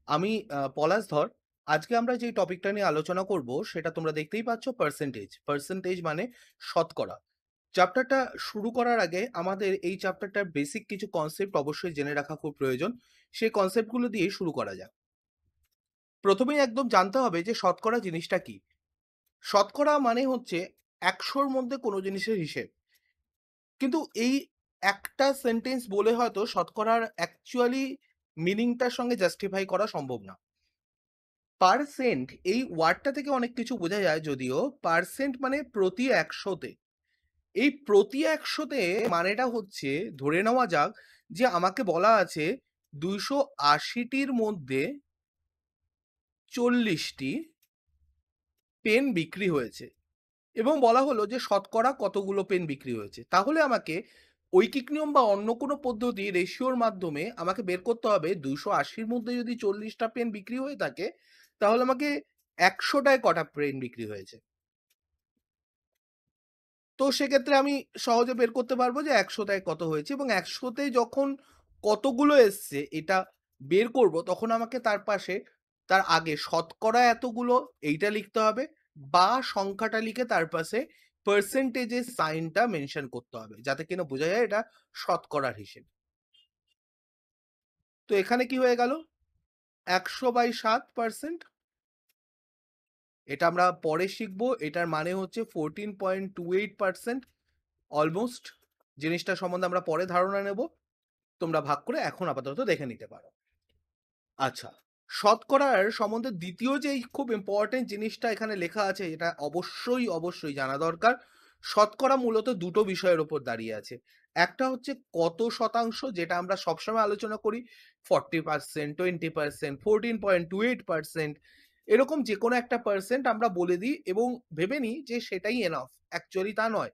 আমি পলাশ ধর। আজকে আমরা যে টপিকটা নিয়ে আলোচনা করব সেটা তোমরা দেখতেই পাচ্ছ পার্সেন্টেজ। পার্সেন্টেজ মানে শতকরা। চ্যাপ্টারটা শুরু করার আগে আমাদের এই চ্যাপ্টারটার বেসিক কিছু কনসেপ্ট অবশ্যই জেনে রাখা খুব প্রয়োজন। সেই কনসেপ্টগুলো দিয়ে শুরু করা যাক। প্রথমেই একদম জানতে হবে যে শতকরা জিনিসটা কি? শতকরা মানে হচ্ছে ১০০ র মধ্যে কোনো জিনিসের হিসেব। কিন্তু এই একটা সেন্টেন্স বলে হয়তো শতকরার অ্যাকচুয়ালি মিনিংটার সঙ্গে জাস্টিফাই করা সম্ভব না। পার্সেন্ট এই ওয়ার্ডটা থেকে অনেক কিছু বোঝা যায়, যদিও পার্সেন্ট মানে প্রতি ১০০-তে। এই প্রতি ১০০-তে মানেটা হচ্ছে, ধরে নেওয়া যাক যে আমাকে বলা আছে ২৮০ টির মধ্যে ৪০ টি পেন বিক্রি হয়েছে এবং বলা হলো যে শতকরা কতগুলো পেন বিক্রি হয়েছে। তাহলে আমাকে ঐকিক নিয়ম বা অন্য কোনো পদ্ধতি রেশিওর মাধ্যমে আমাকে বের করতে হবে ২৮০-র মধ্যে যদি ৪০টা পেন বিক্রি হয়ে থাকে, তাহলে আমাকে ১০০ টায় কটা পেন বিক্রি হয়েছে। তো সেক্ষেত্রে আমি সহজে বের করতে পারবো যে ১০০ টায় কত হয়েছে, এবং ১০০ তে যখন কতগুলো এসছে এটা বের করব, তখন আমাকে তার পাশে তার আগে শতকরা এতগুলো এইটা লিখতে হবে, বা সংখ্যাটা লিখে তার পাশে পার্সেন্টেজের সাইনটা মেনশন করতে হবে, যাতে কিনা বোঝা যায় এটা শতকরার হিসেব। তো এখানে কি হয়ে গেল? ১০০/৭%। এটা আমরা পরে শিখব। এটার মানে হচ্ছে 14.28%। অলমোস্ট জিনিসটা সম্বন্ধে আমরা পরে ধারণা নেব। তোমরা ভাগ করে এখন আপাতত দেখে নিতে পারো। আচ্ছা, শতকরার সম্বন্ধে দ্বিতীয় যেই খুব ইম্পোর্টেন্ট জিনিসটা এখানে লেখা আছে, এটা অবশ্যই জানা দরকার। শতকরা মূলত দুটো বিষয়ের উপর দাঁড়িয়ে আছে। একটা হচ্ছে কত শতাংশ, যেটা আমরা সবসময় আলোচনা করি। 40%, 20%, 14.28%, এরকম যেকোনো একটা পার্সেন্ট আমরা বলে দিই এবং ভেবে নিই যে সেটাই এনাফ। অ্যাকচুয়ালি তা নয়।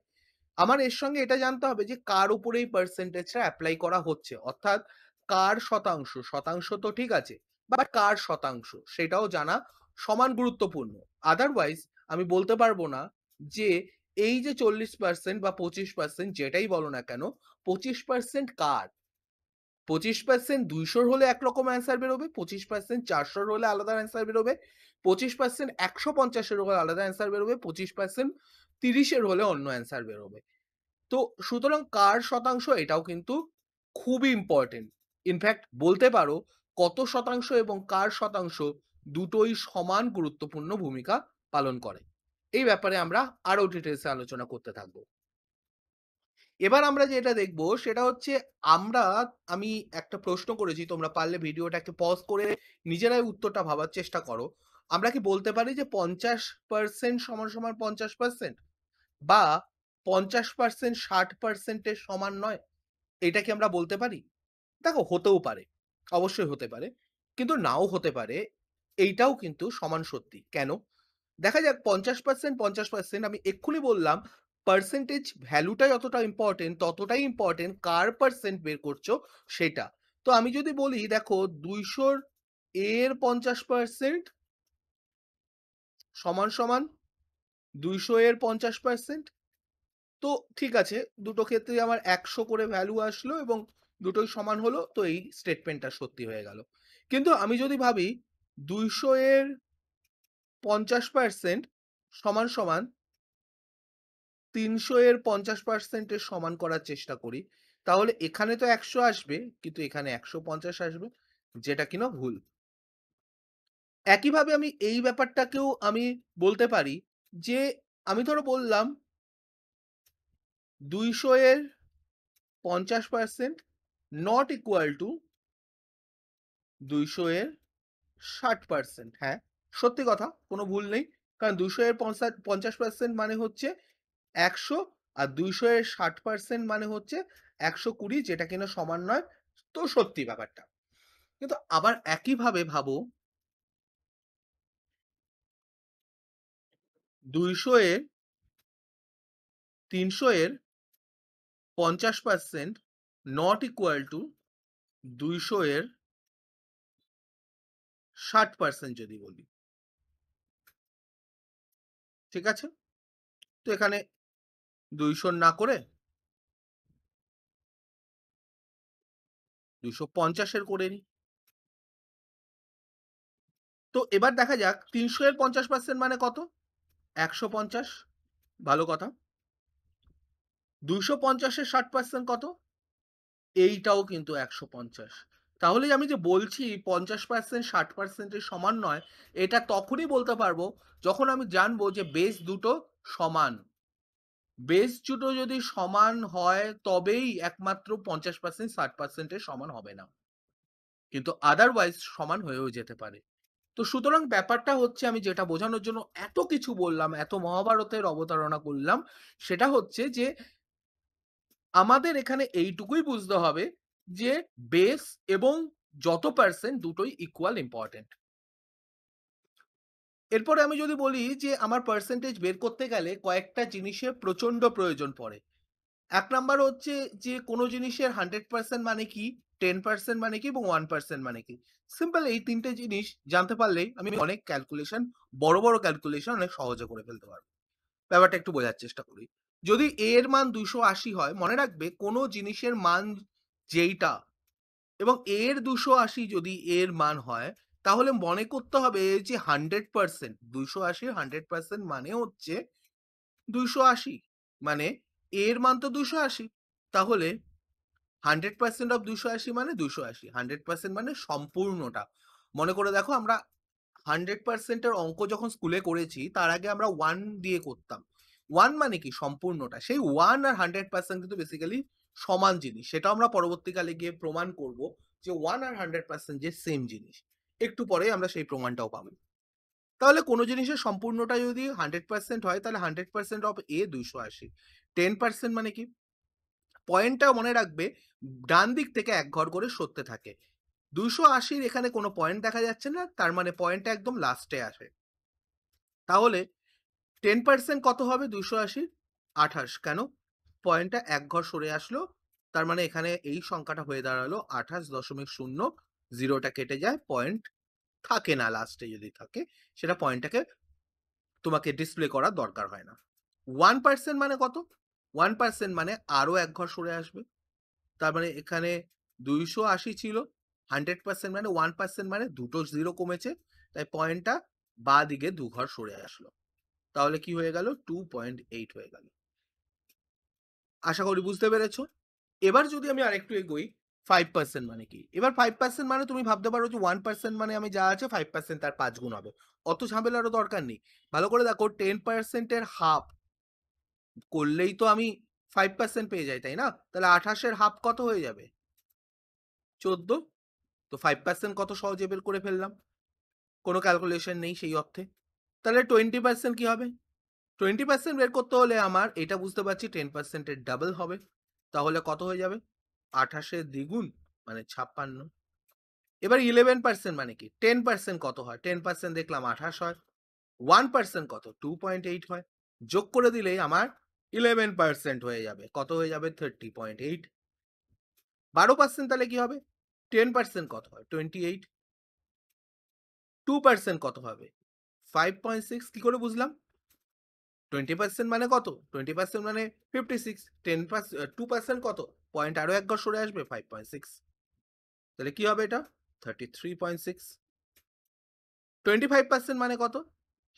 আমার এর সঙ্গে এটা জানতে হবে যে কার উপরে এই পার্সেন্টেজটা এপ্লাই করা হচ্ছে। অর্থাৎ কার শতাংশ, শতাংশ তো ঠিক আছে, বাট কার শতাংশ সেটাও জানা সমান গুরুত্বপূর্ণ। আদারওয়াইজ আমি বলতে পারবো না যে এই যে ৪০% বা ২৫% যেটাই বলো না কেন, ২৫% কার? ২৫% ২০০ হলে একরকম অ্যান্সার বেরোবে, ২৫% ৪০০ হলে আলাদা অ্যান্সার বেরোবে, ২৫% ১৫০ হলে আলাদা অ্যান্সার বেরোবে, ২৫% ৩০ হলে অন্য অ্যান্সার বেরোবে। তো সুতরাং কার শতাংশ এটাও কিন্তু খুবই ইম্পর্টেন্ট। ইনফ্যাক্ট বলতে পারো কত শতাংশ এবং কার শতাংশ দুটোই সমান গুরুত্বপূর্ণ ভূমিকা পালন করে। এই ব্যাপারে আমরা আরো ডিটেইলস এ আলোচনা করতে থাকব। এবার আমরা যেটা দেখব সেটা হচ্ছে, আমরা আমি একটা প্রশ্ন করেছি, তোমরা পারলে ভিডিওটাকে পজ করে নিজেরাই উত্তরটা ভাবার চেষ্টা করো। আমরা কি বলতে পারি যে ৫০% সমান ৫০%? বা ৫০% ৬০% এর সমান নয়? এটা কি আমরা বলতে পারি? দেখো, হতেও পারে। অবশ্যই হতে পারে। কিন্তু নাও হতে পারে। এইটাও কিন্তু সমান সত্যি। কেন? দেখা যাক ৫০% ৫০%, আমি এক্ষুনি বললাম পার্সেন্টেজ ভ্যালুটা যতটা ইম্পোর্টেন্ট, ততটাই ইম্পোর্টেন্ট কার পার্সেন্ট বের করছো সেটা। তো আমি যদি বলি দেখো ২০০ এর ৫০% সমান ২০০ এর ৫০%। তো ঠিক আছে, দুটো ক্ষেত্রেই আমার ১০০ করে ভ্যালু আসলো এবং দুটোই সমান হলো। তো এই স্টেটমেন্টটা সত্যি হয়ে গেল। কিন্তু আমি যদি ভাবি ২০০ এর ৫০% সমান ৩০০ এর ৫০% এর সমান করার চেষ্টা করি, তাহলে এখানে তো ১০০ আসবে, কিন্তু এখানে ১৫০ আসবে, যেটা কিনা ভুল। একইভাবে আমি এই ব্যাপারটাকেও আমি বলতে পারি যে, আমি ধরো বললাম ২০০ এর ৫০% নট ইকুয়াল টু ২০০ এর ৬০%। হ্যাঁ, সত্যি কথা, কোনো ভুল নেই। কারণ ২০০ এর ৫০% মানে হচ্ছে ১০০, আর ২০০ এর ৬০% মানে হচ্ছে ১২০, যেটা কিনা সমান নয়। তো সত্যি ব্যাপারটা। কিন্তু আবার একইভাবে ভাবো ২০০ এর ৩০০ এর ৫০% নট ইকুয়াল টু ২০০ এর ৬০% যদি বলি। ঠিক আছে? তো এখানে ২০০ না করে ২৫০ এর করে নিই। তো এবার দেখা যাক ৩০০ এর ৫০% মানে কত? ১৫০। ভালো কথা। ২৫০ এর ৬০% কত? এইটাও কিন্তু ১৫০। তাহলে আমি যে বলছি ৫০% ৬০% এর সমান নয়, এটা তখনই বলতে পারবো যখন আমি জানবো যে বেস দুটো সমান। বেস দুটো যদি সমান হয় তবেই একমাত্র ৫০% ৬০% এর সমান হবে না। কিন্তু আদারওয়াইজ সমান হয়েও যেতে পারে। তো সুতরাং ব্যাপারটা হচ্ছে আমি যেটা বোঝানোর জন্য এত কিছু বললাম, এত মহাভারতের অবতারণা করলাম, সেটা হচ্ছে যে আমাদের এখানে এইটুকুই বুঝতে হবে যে বেস এবং যত পার্সেন্ট দুটোই ইকুয়াল ইম্পোর্টেন্ট। এরপরে আমি যদি বলি যে আমার পার্সেন্টেজ বের করতে গেলে কয়েকটা জিনিসের প্রচন্ড প্রয়োজন পড়ে। ১ নাম্বার হচ্ছে যে কোনো জিনিসের 100% মানে কি, 10% মানে কি এবং 1% মানে কি। সিম্পল এই ৩ টে জিনিস জানতে পারলেই আমি অনেক ক্যালকুলেশন, বড়, বড় ক্যালকুলেশন অনেক সহজে করে ফেলতে পারব। ব্যাপারটা একটু বোঝার চেষ্টা করি। যদি A এর মান ২৮০ হয়, মনে রাখবে কোনো জিনিসের মান যেইটা এবং A এর ২৮০ যদি A এর মান হয়, তাহলে মনে করতে হবে যে 100% ২৮০ র 100% মানে হচ্ছে ২৮০। মানে A এর মান তো ২৮০। তাহলে 100% অফ ২৮০ মানে ২৮০। 100% মানে সম্পূর্ণটা। মনে করে দেখো আমরা 100% এর অঙ্ক যখন স্কুলে করেছি, তার আগে আমরা 1 দিয়ে করতাম। 1 মানে কি? সম্পূর্ণটা। সেই 1 আর 100% কিন্তু বেসিক্যালি সমান জিনিস। সেটাও আমরা পরবর্তীকালে গিয়ে প্রমাণ করব যে 1 আর 100% যে সেম জিনিস। একটু পরেই আমরা সেই প্রমাণটাও পাবো। তাহলে কোনো জিনিসের সম্পূর্ণটা যদি 100% হয়, তাহলে 100% অফ A ২৮০। 10% মানে কি? পয়েন্টটা মনে রাখবে, ডান দিক থেকে এক ঘর করে সরতে থাকে। ২৮০ র এখানে কোনো পয়েন্ট দেখা যাচ্ছে না, তার মানে পয়েন্টটা একদম লাস্টে আসে। তাহলে 10% কত হবে ২৮০? ২৮। কেন? পয়েন্টটা এক ঘর সরে আসলো। তার মানে এখানে এই সংখ্যাটা হয়ে দাঁড়ালো ২৮.০, 0টা কেটে যায়, পয়েন্ট থাকে না লাস্টে, যদি থাকে সেটা পয়েন্টটাকে তোমাকে ডিসপ্লে করার দরকার হয় না। 1% মানে কত? 1% মানে আরো এক ঘর সরে আসবে। তার মানে এখানে ২৮০ ছিল, 100% মানে 1% মানে দুটো 0 কমেছে। তাই পয়েন্টটা বাঁদিকে ২ ঘর সরে আসলো। তাহলে কি হয়ে গেল? 2.8 হয়ে গেল। আশা করি বুঝতে পেরেছো। এবার যদি আমি আরেকটু এগোই, 5% মানে কি? এবার 5% মানে তুমি ভাবতে পারো যে 1% মানে আমি যা আছে 5% তার ৫ গুণ হবে। অত ঝামেলারও দরকার নেই। ভালো করে দেখো, 10% এর হাফ করলেই তো আমি 5% পেয়ে যাই, তাই না? তাহলে ২৮ এর হাফ কত হয়ে যাবে? ১৪। তো 5% কত সহজে বের করে ফেললাম। কোনো ক্যালকুলেশন নেই সেই অর্থে। তাহলে 20% কি হবে? 20% বের করতে হলে আমার এটা বুঝতে পারছি 10% এর ডাবল হবে। তাহলে কত হয়ে যাবে? ২৮ এর দ্বিগুণ মানে ৫৬। এবার 11% মানে কি? 10% কত হয়? 10% দেখলাম ২৮ হয়। 1% কত? 2.8 হয়। যোগ করে দিলেই আমার 11% হয়ে যাবে। কত হয়ে যাবে? 30.8। ১২% তাহলে কি হবে? 10% কত হয়? 28। 2% কত হবে? 5.6। কি করে বুঝলাম? 20% মানে কত? 20% মানে 56। 2% কত? পয়েন্ট আরো এক ঘর সরে আসবে, 5.6। তাহলে কি হবে এটা? 33.6। 25% মানে কত?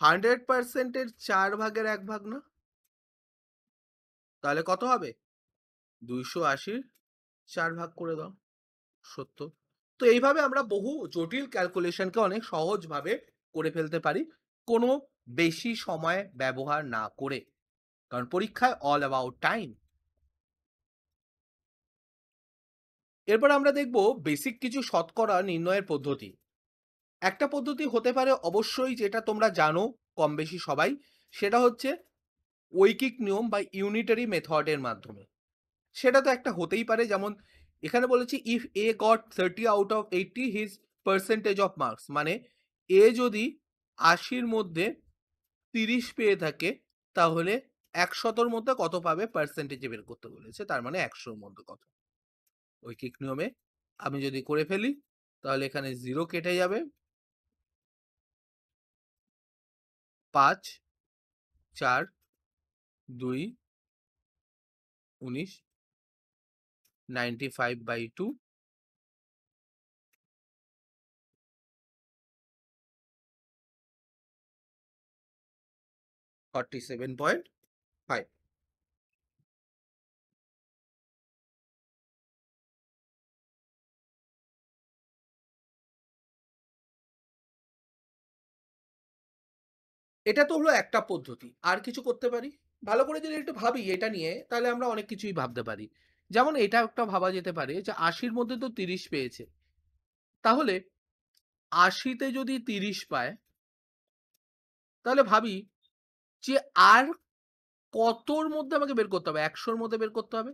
100% এর 4 ভাগের 1 ভাগ না? তাহলে কত হবে? ২৮০ র ৪ ভাগ করে দাও। ৭০। তো এইভাবে আমরা বহু জটিল ক্যালকুলেশনকে অনেক সহজভাবে করে ফেলতে পারি, কোনো বেশি সময় ব্যবহার না করে। কারণ পরীক্ষায় অল অ্যাবাউট টাইম। এরপর আমরা দেখব বেসিক কিছু শতকরা নির্ণয়ের পদ্ধতি। একটা পদ্ধতি হতে পারে অবশ্যই, যেটা তোমরা জানো কম বেশি সবাই, সেটা হচ্ছে ঐকিক নিয়ম বা ইউনিটারি মেথডের মাধ্যমে। সেটা তো একটা হতেই পারে, যেমন এখানে বলেছি if A goat 30 out of 80 his percentage of marks, মানে এ যদি ৮০-র মধ্যে ৩০ পেয়ে থাকে, তাহলে ১০০-র মধ্যে কত পাবে পার্সেন্টেজে বের করতে বলেছে, তার মানে ১০০-র মধ্যে কত। ঐকিক নিয়মে আমি যদি করে ফেলি, তাহলে এখানে 0 কেটে যাবে, ৫, ৪, ২, ১৯, 95/2 47.5। এটা তো হলো একটা পদ্ধতি। আর কিছু করতে পারি। ভালো করে যদি একটু ভাবি এটা নিয়ে, তাহলে আমরা অনেক কিছুই ভাবতে পারি। যেমন এটা একটা ভাবা যেতে পারে যে ৮০ র মধ্যে তো ৩০ পেয়েছে। তাহলে ৮০ তে যদি ৩০ পায়, তাহলে ভাবি যে আর কতর মধ্যে আমাকে বের করতে হবে? ১০০ র মধ্যে বের করতে হবে।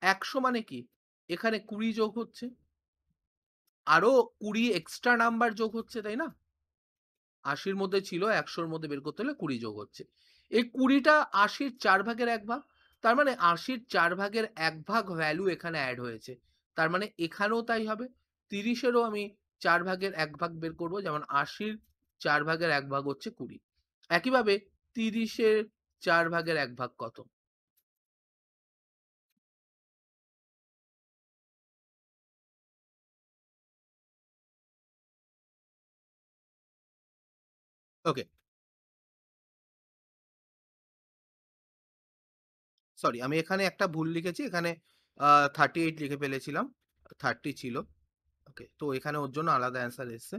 ১০০ মানে কি? এখানে ২০ যোগ হচ্ছে। আরো ২০ এক্সট্রা নাম্বার যোগ হচ্ছে, তাই না? ৮০ র মধ্যে ছিল, ১০০ র মধ্যে বের করতে হলে ২০ যোগ হচ্ছে। এই ২০ টা ৮০ র ৪ ভাগের ১ ভাগ। তার মানে ৮০ র ৪ ভাগের ১ ভাগ ভ্যালু এখানে এড হয়েছে। তার মানে এখানেও তাই হবে। ৩০ এরও আমি ৪ ভাগের ১ ভাগ বের করব। যেমন ৮০ র ৪ ভাগের ১ ভাগ হচ্ছে ২০। একইভাবে ৩০ এর ৪ ভাগের ১ ভাগ কত? ওকে, সরি আমি এখানে একটা ভুল লিখেছি। এখানে 38 লিখে ফেলেছিলাম। 30 ছিল। ওকে, তো এখানে ওর জন্য আলাদা অ্যান্সার এসছে।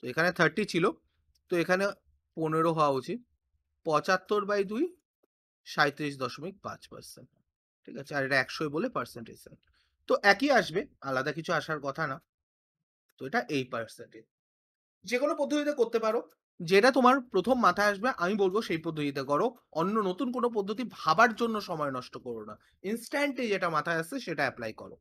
তো এখানে 30 ছিল। তো এখানে 15 হওয়া উচিত। ৭৫/২ ৩৭.৫%। ঠিক আছে? আর এটা ১০০ বলে পার্সেন্টেজ। তো একই আসবে, আলাদা কিছু আসার কথা না। তো এটা এই পার্সেন্টেজ। যেকোনো পদ্ধতিতে করতে পারো। যেটা তোমার ১ম মাথায় আসবে আমি বলব সেই পদ্ধতিতে করো। অন্য নতুন কোনো পদ্ধতি ভাবার জন্য সময় নষ্ট করো না। ইনস্ট্যান্টলি যেটা মাথায় আসছে সেটা এপ্লাই করো।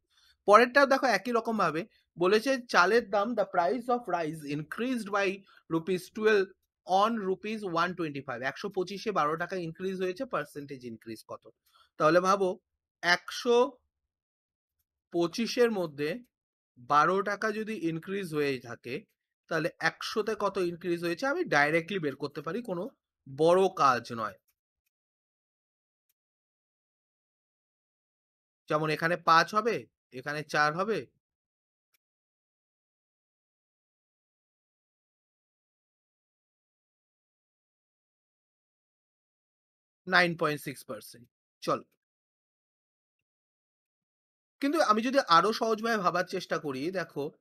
পরেরটাও দেখো একই রকমভাবে বলেছে চালের দাম the price of rice increased by ₹12 on ₹125। ১২৫ এ ৳১২ ইনক্রিজ হয়েছে, পার্সেন্টেজ ইনক্রিজ কত? তাহলে ভাবো ১২৫ এর মধ্যে ৳১২ যদি ইনক্রিজ হয়ে থাকে, তাহলে ১০০ তে কত ইনক্রিজ হয়েছে আমি ডাইরেক্টলি বের করতে পারি, কোনো বড় কাজ নয়। যেমন এখানে ৫ হবে, এখানে ৪ হবে। 9.6%। চলো। কিন্তু আমি যদি আরো সহজভাবে ভাবার চেষ্টা করি, দেখো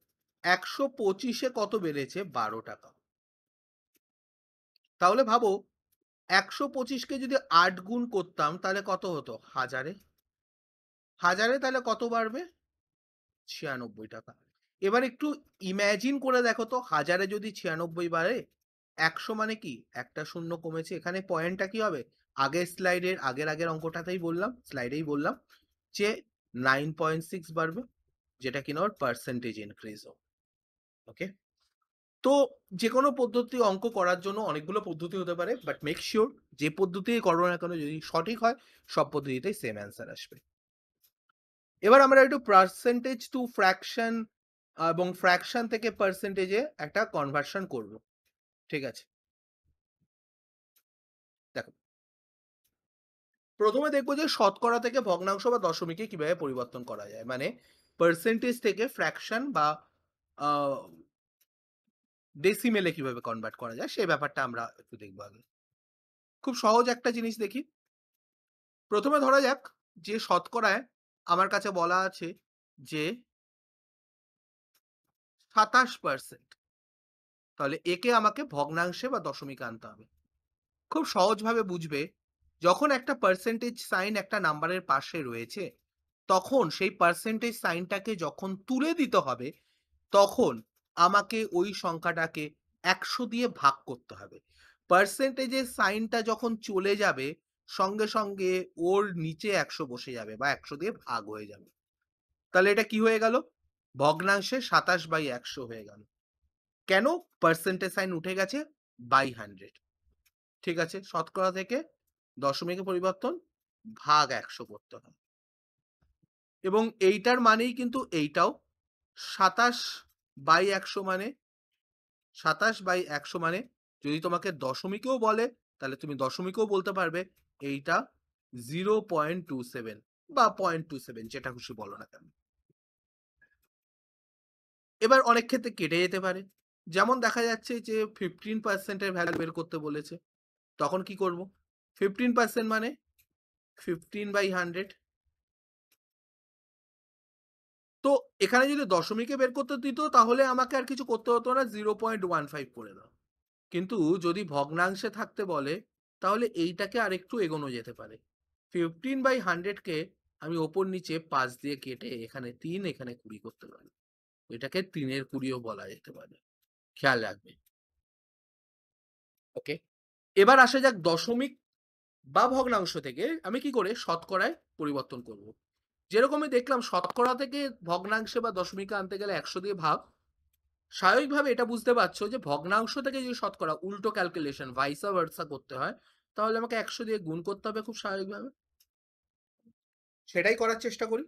১২৫ এ কত বেড়েছে? ৳১২। তাহলে ভাবো ১২৫ কে যদি ৮ গুণ করতাম তাহলে কত হতো? ১০০০ এ। ১০০০ এ তাহলে কত বাড়বে? ৳৯৬। এবার একটু ইমাজিন করে দেখো তো, ১০০০ এ যদি ৯৬ বাড়ে, ১০০ মানে কি? একটা শূন্য কমেছে। এখানে পয়েন্টটা কি হবে? আগের স্লাইডের আগের অঙ্কটাতেই বললাম, স্লাইডেই বললাম যে 9.6 বাড়বে, যেটা কিনা ওর পার্সেন্টেজ ইনক্রিজ হবে। ওকে? তো যেকোনো পদ্ধতি অঙ্ক করার জন্য অনেকগুলো পদ্ধতি হতে পারে। বাট মেক সিউর যে পদ্ধতিই করো না কেন যদি সঠিক হয়, সব পদ্ধতিতেই সেম অ্যান্সার আসবে। এবার আমরা একটু পার্সেন্টেজ টু ফ্র্যাকশন এবং ফ্র্যাকশন থেকে পার্সেন্টেজে একটা কনভার্সন করব। ঠিক আছে? দেখো, ১ম এ দেখব যে শতকরা থেকে ভগ্নাংশ বা দশমিকে কিভাবে পরিবর্তন করা যায়। মানে পার্সেন্টেজ থেকে ফ্র্যাকশন বা আ ডেসিমেলে কিভাবে কনভার্ট করা যায় সেই ব্যাপারটা আমরা একটু দেখব আগে। খুব সহজ একটা জিনিস দেখি। ১ম এ ধরা যাক যে শতকরায় আমার কাছে বলা আছে যে ২৭%। তাহলে একে আমাকে ভগ্নাংশে বা দশমিকে আনতে হবে। খুব সহজভাবে বুঝবে, যখন একটা পার্সেন্টেজ সাইন একটা নাম্বারের পাশে রয়েছে, তখন সেই পার্সেন্টেজ সাইনটাকে যখন তুলে দিতে হবে, তখন আমাকে ওই সংখ্যাটাকে ১০০ দিয়ে ভাগ করতে হবে। পার্সেন্টেজের সাইনটা যখন চলে যাবে, সঙ্গে সঙ্গে ওর নিচে ১০০ বসে যাবে বা ১০০ দিয়ে ভাগ হয়ে যাবে। তাহলে এটা কি হয়ে গেল? ভগ্নাংশে ২৭/১০০ হয়ে গেল। কেন? পার্সেন্টেজ সাইন উঠে গেছে বাই 100। ঠিক আছে? শতকরা থেকে দশমিকে পরিবর্তন, ভাগ ১০০ করতে হয়। এবং এইটার মানেই কিন্তু এইটাও ২৭/১০০ মানে ২৭/১০০ মানে যদি তোমাকে দশমিকেও বলে, তাহলে তুমি দশমিকেও বলতে পারবে এইটা 0.27 বা 0.27 যেটা খুশি বলো না কেন। এবার অনেক ক্ষেত্রে কেটে যেতে পারে। যেমন দেখা যাচ্ছে যে 15% এর ভ্যালু বের করতে বলেছে। তখন কি করব? 15% মানে 15/100। তো এখানে যদি দশমিকে বের করতে দিত তাহলে আমাকে আর কিছু করতে হতো না, 0.15 করে দাও। কিন্তু যদি ভগ্নাংশে থাকতে বলে তাহলে এইটাকে আরেকটু এগোনো যেতে পারে। 15/100 কে আমি ওপর নিচে 5 দিয়ে কেটে এখানে 3 এখানে 20 করতে পারি। এটাকে 3-এর 20ও বলা যেতে পারে। খেয়াল রাখবে। ওকে, এবার আসা যাক দশমিক বা ভগ্নাংশ থেকে আমি কি করে শতকরায় পরিবর্তন করব। যেরকমই দেখলাম শতকরা থেকে ভগ্নাংশে বা দশমিকে আনতে গেলে 100 দিয়ে ভাগ। স্বাভাবিকভাবে এটা বুঝতে পারছো যে ভগ্নাংশ থেকে যে শতকরা উল্টো ক্যালকুলেশন ভাইসা ভার্সা করতে হয়, তাহলে আমাকে 100 দিয়ে গুণ করতে হবে খুব স্বাভাবিকভাবে। সেটাই করার চেষ্টা করি।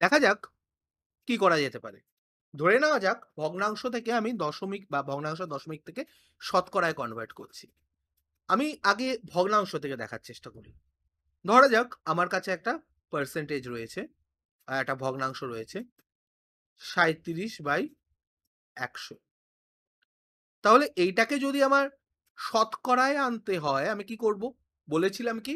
দেখা যাক কি করা যেতে পারে। ধরে নেওয়া যাক ভগ্নাংশ থেকে আমি দশমিক বা ভগ্নাংশ দশমিক থেকে শতকরায় কনভার্ট করছি। আমি আগে ভগ্নাংশ থেকে দেখার চেষ্টা করি। ধরা যাক আমার কাছে একটা পার্সেন্টেজ রয়েছে, একটা ভগ্নাংশ রয়েছে 37/100। তাহলে এইটাকে যদি আমার শতকরায় আনতে হয় আমি কি করব? বলেছিলাম কি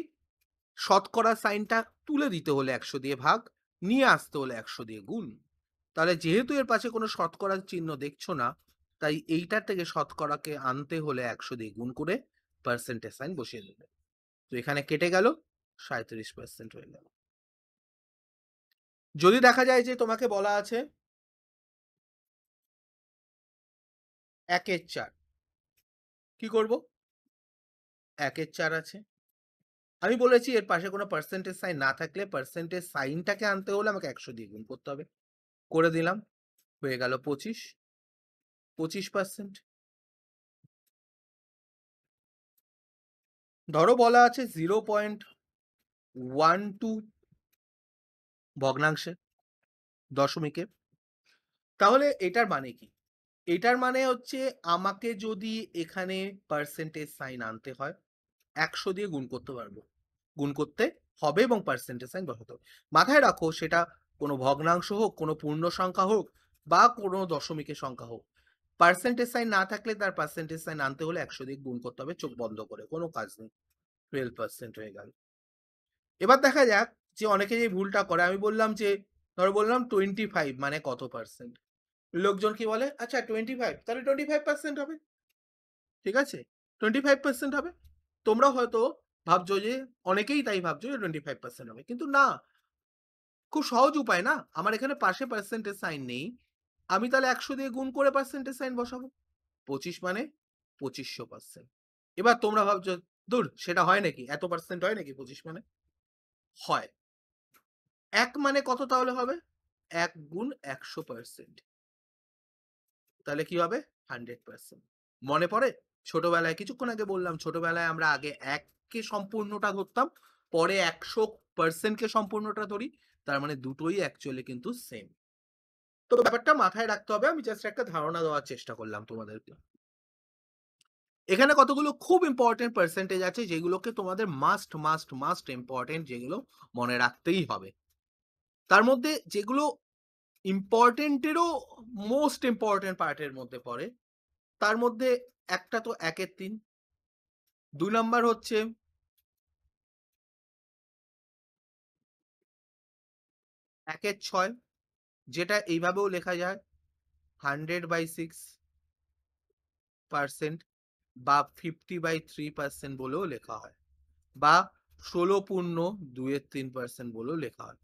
শতকরা সাইনটা তুলে দিতে হলে 100 দিয়ে ভাগ, নিয়ে আসতে হলে 100 দিয়ে গুণ। তাহলে যেহেতু এর পাশে কোনো শতকরার চিহ্ন দেখছো না, তাই এইটার থেকে শতকরাকে আনতে হলে 100 দিয়ে গুণ করে পার্সেন্টেজ সাইন বসিয়ে দেবে। তো এখানে কেটে গেল, 37% হয়ে গেল। যদি দেখা যায় যে তোমাকে বলা আছে 1/4, কি করব? 1/4 আছে। আমি বলেছি এর পাশে কোনো পার্সেন্টেজ সাইন না থাকলে পার্সেন্টেজ সাইনটাকে আনতে হলে আমাকে 100 দিয়ে গুণ করতে হবে। করে দিলাম, হয়ে গেল 25, 25%। ধরো বলা আছে 0.12 ভগ্নাংশে দশমিকে। তাহলে এটার মানে কি? এটার মানে হচ্ছে আমাকে যদি এখানে পার্সেন্টেজ সাইন আনতে হয় 100 দিয়ে গুণ করতে পারবো, গুণ করতে হবে এবং পার্সেন্টেজ সাইন বসাতে হবে। মাথায় রাখো সেটা কোনো ভগ্নাংশ হোক, কোনো পূর্ণ সংখ্যা হোক বা কোনো দশমিকের সংখ্যা হোক, পার্সেন্টেজ সাইন না থাকলে তার পার্সেন্টেজ সাইন আনতে হলে 100 দিয়ে গুণ করতে হবে চোখ বন্ধ করে, কোনো কাজ নেই। 12% হয়ে গেল। এবার দেখা যাক যে অনেকে যে ভুলটা করে, আমি বললাম যে ধরো বললাম 25 মানে কত পার্সেন্ট। লোকজন কি বলে, আচ্ছা 25 তাহলে 25% হবে, ঠিক আছে 25% হবে। তোমরাও হয়তো ভাবছো যে অনেকেই তাই ভাবছো যে 25% হবে, কিন্তু না, খুব সহজ উপায় না। আমার এখানে পাশে পার্সেন্টেজ সাইন নেই, আমি তাহলে 100 দিয়ে গুণ করে পার্সেন্টেজ সাইন বসাবো। 25 মানে 2500%। এবার তোমরা ভাবছো দূর সেটা হয় নাকি, এত পার্সেন্ট হয় নাকি 25 মানে? হয়। 1 মানে কত তাহলে হবে? 1 গুণ 100%। তাহলে কি হবে? 100%। মনে পড়ে? ছোটবেলায় কিছুক্ষণ আগে বললাম, ছোটবেলায় আমরা আগে 1 কে সম্পূর্ণটা ধরতাম, পরে 100% কে সম্পূর্ণটা ধরি। তার মানে দুটোই অ্যাকচুয়ালি কিন্তু সেম। তো ব্যাপারটা মাথায় রাখতে হবে। আমি জাস্ট একটা ধারণা দেওয়ার চেষ্টা করলাম তোমাদেরকে। এখানে কতগুলো খুব ইম্পোর্টেন্ট পার্সেন্টেজ আছে যেগুলোকে তোমাদের মাস্ট ইম্পোর্টেন্ট, যেগুলো মনে রাখতেই হবে। তার মধ্যে যেগুলো ইম্পোর্টেন্টেরও মোস্ট ইম্পোর্টেন্ট পার্টের মধ্যে পড়ে, তার মধ্যে একটা তো 1/3, 2 নাম্বার হচ্ছে 1/6, যেটা এইভাবেও লেখা যায় 100/6% বা 50/3% বলেও লেখা হয়, বা 16.2/3% বলেও লেখা হয়।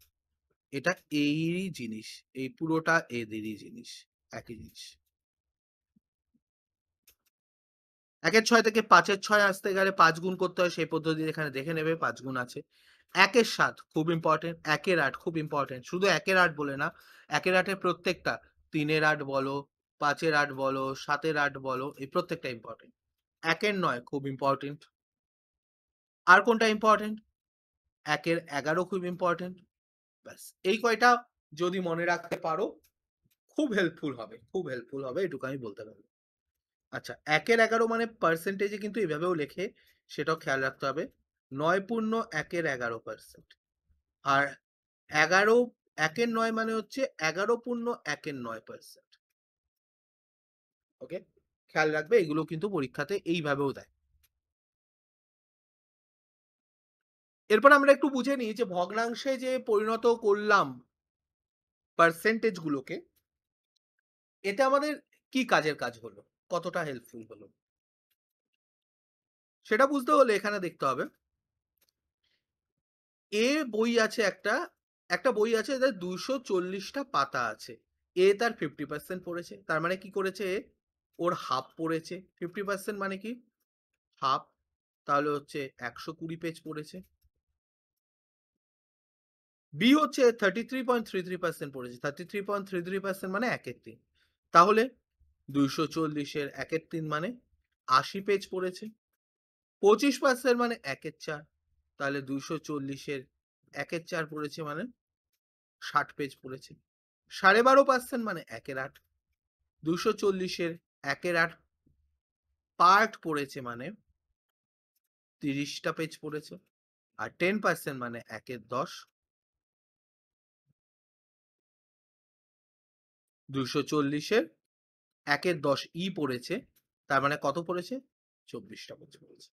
এটা এরই জিনিস, এই পুরোটা এদেরই জিনিস, একই জিনিস। 1/6 থেকে 5/6 আসতে গেলে 5 গুণ করতে হয়, সেই পদ্ধতি এখানে দেখে নেবে, 5 গুণ আছে। 1/7 খুব ইম্পর্টেন্ট, 1/8 খুব ইম্পর্টেন্ট, শুধু 1/8 বলে না, 1/8 এর প্রত্যেকটা 3/8 বলো, 5/8 বলো, 7/8 বলো, এই প্রত্যেকটা ইম্পর্টেন্ট। 1/9 খুব ইম্পর্টেন্ট। আর কোনটা ইম্পর্টেন্ট? 1/11 খুব ইম্পর্টেন্ট। ব্যাস এই কয়টা যদি মনে রাখতে পারো খুব হেল্পফুল হবে, খুব হেল্পফুল হবে, এটুকু আমি বলতে পারবো। আচ্ছা 1/11 মানে পার্সেন্টেজে কিন্তু এভাবেও লেখে, সেটাও খেয়াল রাখতে হবে। 9.1/11%। আর 11 1 এর 9 মানে হচ্ছে 11.1%। ওকে, খেয়াল রাখবে এগুলো কিন্তু পরীক্ষাতে এইভাবেও দেয়। এরপর আমরা একটু বুঝে নিই যে ভগ্নাংশে যে পরিণত করলাম পার্সেন্টেজ গুলোকে, এটা আমাদের কি কাজের কাজ হলো, কতটা হেল্পফুল হলো, সেটা বুঝতে হলে এখানে দেখতে হবে বই আছে একটা, একটা বই আছে যার 240টা পাতা আছে। তার 50% পড়েছে, তার মানে কি করেছে, ওর হাফ পড়েছে। 50% মানে কি, হাফ, তাহলে হচ্ছে 120 পেজ পড়েছে। বি হচ্ছে 33.33% পড়েছে, 33.33% মানে 1/3। তাহলে 240-এর 1/3 মানে 80 পেজ পড়েছে। 25% মানে 1/4, তাহলে 240-এর 1/4 পড়েছে মানে 60 পেজ পড়েছে। 12.5% মানে 1/8, 240-এর 1/8 পার্ট পড়েছে মানে 30টা পেজ পড়েছে। আর 10% মানে 1/10, 240-এর 1/10 পড়েছে, তার মানে কত পড়েছে, 24টা পেজ পড়েছে।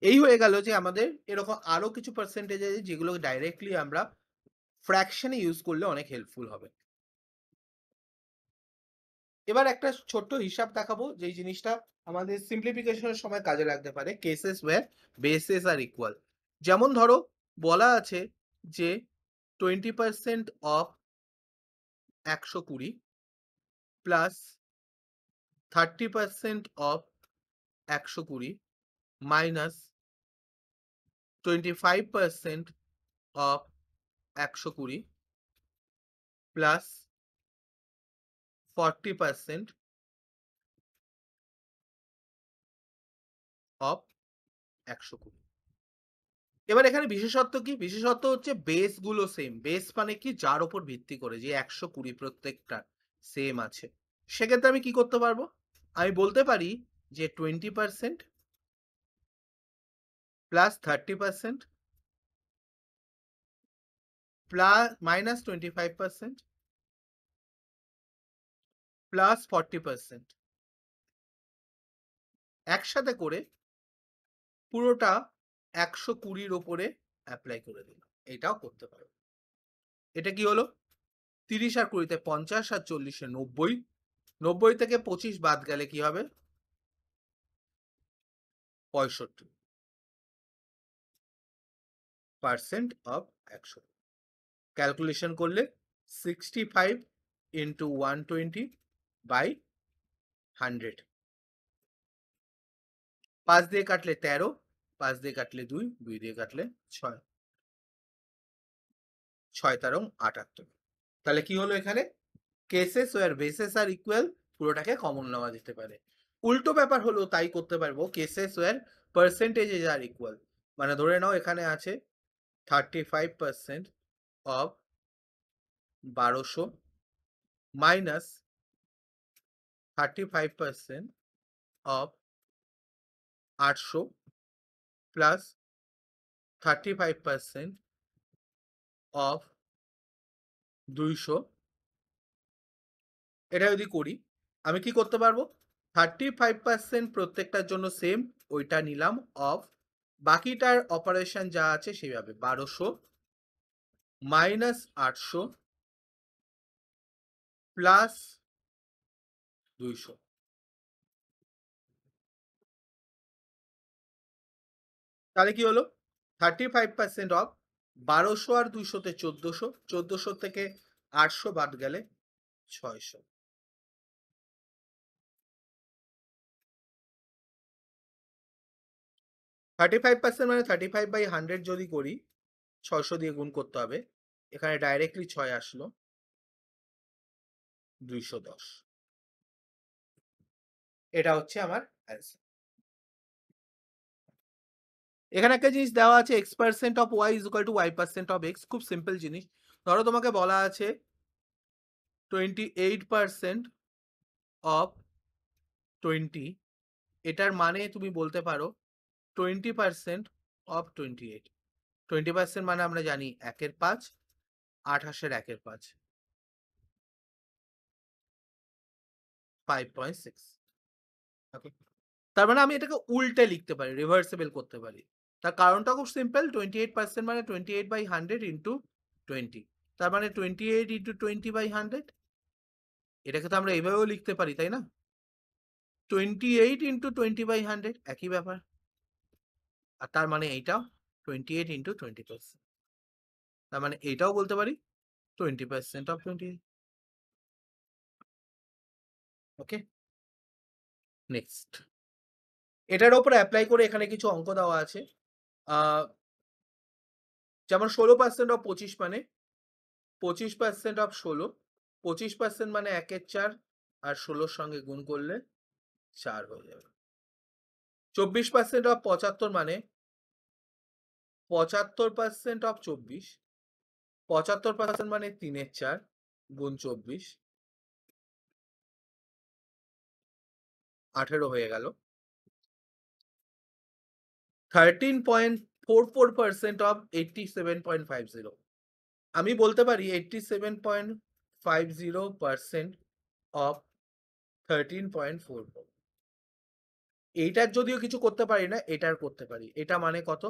এই হয়ে গেল যে আমাদের এরকম আরো কিছু পার্সেন্টেজ আছে যেগুলো ডাইরেক্টলি আমরা ফ্র্যাকশনে ইউজ করলে অনেক হেল্পফুল হবে। এবার একটা ছোট্ট হিসাব দেখাবো যেই জিনিসটা আমাদের সিম্পলিফিকেশনের সময় কাজে লাগতে পারে, কেসেস ওয়্যার বেসেস আর ইকুয়াল। যেমন ধরো বলা আছে যে 20% of 120 plus 30% of 120 minus 25% of 120 plus 40% of 120। এবার এখানে বিশেষত্ব কি, বিশেষত্ব হচ্ছে বেস গুলো সেম। বেস মানে কি, যার উপর ভিত্তি করে যে 120 প্রত্যেকটা সেম আছে। সেক্ষেত্রে আমি কি করতে পারবো, আমি বলতে পারি যে 20% প্লাস 30% প্লাস মাইনাস 25% প্লাস 40% একসাথে করে পুরোটা 120-র ওপরে অ্যাপ্লাই করে দিলাম। এটাও করতে পারো। এটা কি হলো, 30 আর 20-তে 50 আর 40-এ 90, 90 থেকে 25 বাদ গেলে কি হবে, 65% অফ 100। ক্যালকুলেশন করলে 65 ইন্টু 120 বাই 100। 5 দিয়ে কাটলে 13, 5 দিয়ে কাটলে 2, 2 দিয়ে কাটলে 6, 6 13 78। তাহলে কি হলো এখানে, কেসেস ওয়ার বেসেস আর ইকুয়াল পুরোটাকে কমন নেওয়া যেতে পারে। উল্টো ব্যাপার হলো তাই করতে পারবো, কেসেস ওয়ার পার্সেন্টেজেস আর ইকুয়াল। মানে ধরে নাও এখানে আছে 35% of 1200 minus 35% of 800 plus 35% of 200। এটা যদি করি আমি কি করতে পারবো, 35% প্রত্যেকটার জন্য সেম, ওইটা নিলাম অফ, বাকিটার অপারেশন যা আছে সেইভাবে 1200 মাইনাস 800 প্লাস 200। তাহলে কি হলো, 35% অফ 1200 আর 200-তে 1400, 1400 থেকে 800 বাদ গেলে 600। 35% মানে 35/100 যদি করি 600 দিয়ে গুণ করতে হবে, এখানে ডাইরেক্টলি 6 আসলো, 210। এটা হচ্ছে আমার অ্যান্সার। এখানে একটা জিনিস দেওয়া আছে, x% of y is equal to y% of x। খুব সিম্পল জিনিস। ধরো তোমাকে বলা আছে 28% অফ 20, এটার মানে তুমি বলতে পারো 20% অফ 28। 20% মানে আমরা জানি 1/5, 28-এর 1/5 5.6। ওকে, তার মানে আমি এটাকে উল্টে লিখতে পারি, রিভার্সিবল করতে পারি। তার কারণটা খুব সিম্পল, 28% মানে 28/100 ইন্টু 20, তার মানে 28 ইন্টু 20/100। এটাকে তো আমরা এইভাবেও লিখতে পারি, তাই না? 28 ইন্টু 20/100 একই ব্যাপার। আর তার মানে এইটাও 28 ইন্টু 20%, তার মানে এইটাও বলতে পারি 20% অফ 28। ওকে, নেক্সট এটার উপর অ্যাপ্লাই করে এখানে কিছু অঙ্ক দেওয়া আছে। যেমন 16% অফ 25 মানে 25% অফ 16, 25% মানে 1/4 আর 16-র সঙ্গে গুণ করলে 4 হয়ে যাবে। 24% অফ 75 মানে 75% অফ 24, 75% মানে 3/4 গুণ 24, 18 হয়ে গেল। 13.44% অফ 87.50, আমি বলতে পারি 87.50% অফ 13.44। এইটার যদিও কিছু করতে পারি না, এটার করতে পারি। এটা মানে কত?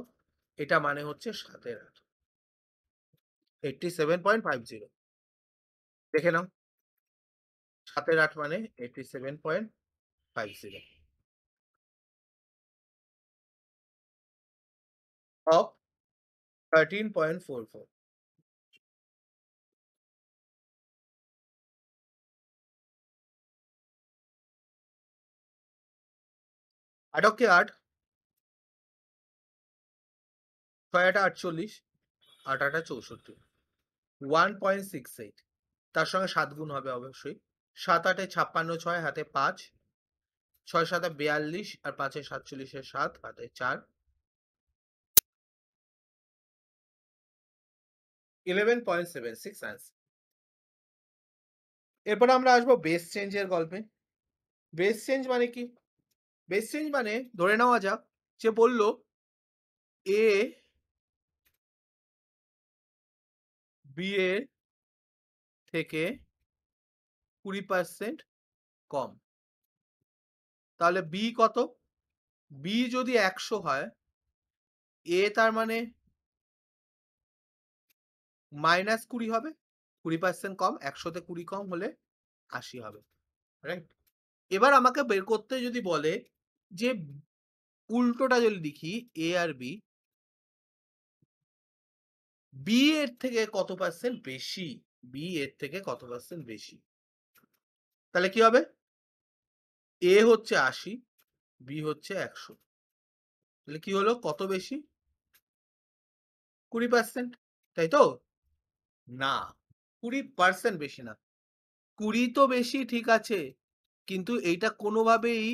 এটা মানে হচ্ছে 7/8, 87.50। দেখে নাও, 7/8 মানে 87.50 অফ 13.44। আটকে 8, 6-8 = 48, 8-8 = 64, 1.68। তার সঙ্গে 7 গুণ হবে অবশ্যই। 7-8 56, 6 হাতে 5, 6-7 42 আর 5 47, 7 হাতে 4, 11.76 আনসার। এরপর আমরা আসবো বেস চেঞ্জের গল্পে। বেস চেঞ্জ মানে কি? বেস চেঞ্জ মানে ধরে নেওয়া যাক যে বলল এ বি এর থেকে 20% কম, তাহলে বি কত? বি যদি 100 হয়, এ তার মানে -20 হবে, 20% কম, 100-তে 20 কম হলে 80 হবে, রাইট? এবার আমাকে বের করতে যদি বলে যে উল্টোটা যদি লিখি, এ আর বি, বি এর থেকে কত পার্সেন্ট বেশি, বি এর থেকে কত পার্সেন্ট বেশি, তাহলে কি হবে? এ হচ্ছে 80, বি হচ্ছে 100, তাহলে কি হলো? কত বেশি? 20%, তাই তো? না, 20% বেশি না। 20 তো বেশি, ঠিক আছে, কিন্তু এইটা কোনোভাবেই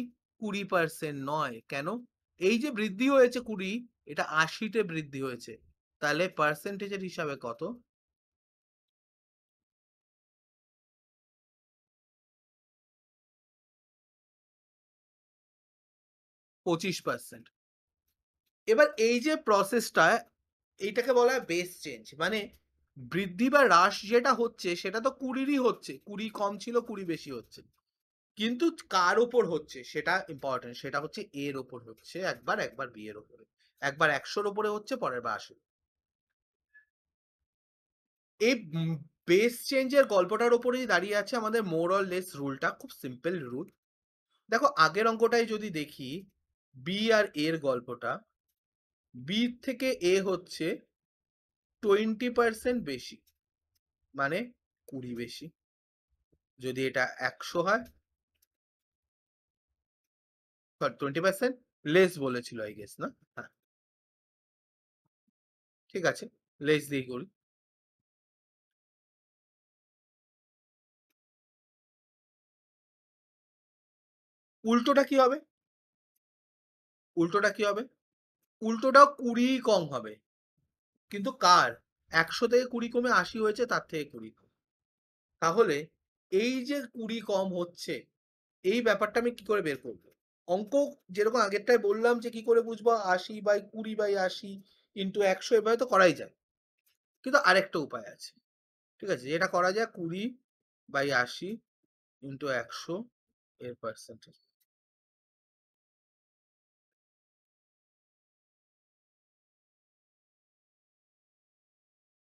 20% নয়। কেন? এই যে বৃদ্ধি হয়েছে 20, এটা 80-তে বৃদ্ধি হয়েছে, তাহলে পার্সেন্টেজের হিসাবে কত? 25%। এবার এই যে প্রসেসটা, এইটাকে বলা হয় বেস চেঞ্জ। মানে বৃদ্ধি বা হ্রাস যেটা হচ্ছে সেটা তো 20-ই হচ্ছে, 20 কম ছিল 20 বেশি হচ্ছে, কিন্তু কার ওপর হচ্ছে সেটা ইম্পর্টেন্ট, সেটা হচ্ছে এর ওপর হচ্ছে একবার, একবার বি এর ওপরে, একবার 100-র ওপরে হচ্ছে, পরের বার 80। এই বেস চেঞ্জের গল্পটার ওপরেই দাঁড়িয়ে আছে আমাদের মোর অর লেস রুলটা, খুব সিম্পল রুল। দেখো আগের অঙ্কটাই যদি দেখি, বি আর এর গল্পটা, বি থেকে এ হচ্ছে 20% বেশি, মানে 20 বেশি। যদি এটা 100 হয়, 20% লেস বলেছিল আই গেস, না? হ্যাঁ, ঠিক আছে, লেস দিয়ে করি। উল্টোটা কি হবে? উল্টোটা কি হবে? উল্টোটাও 20 কম হবে, কিন্তু কার? 100 থেকে 20 কমে 80 হয়েছে, তার থেকে 20 কম। তাহলে এই যে 20 কম হচ্ছে, এই ব্যাপারটা আমি কি করে বের করবো? অঙ্ক যেরকম আগেরটায় বললাম যে কি করে বুঝবো, 80/20/80 ইন্টু 100, এভাবে তো করাই যায়, কিন্তু আরেকটা উপায় আছে। ঠিক আছে, যেটা করা যায় 20/80 ইন্টু 100 এর পার্সেন্টেজ।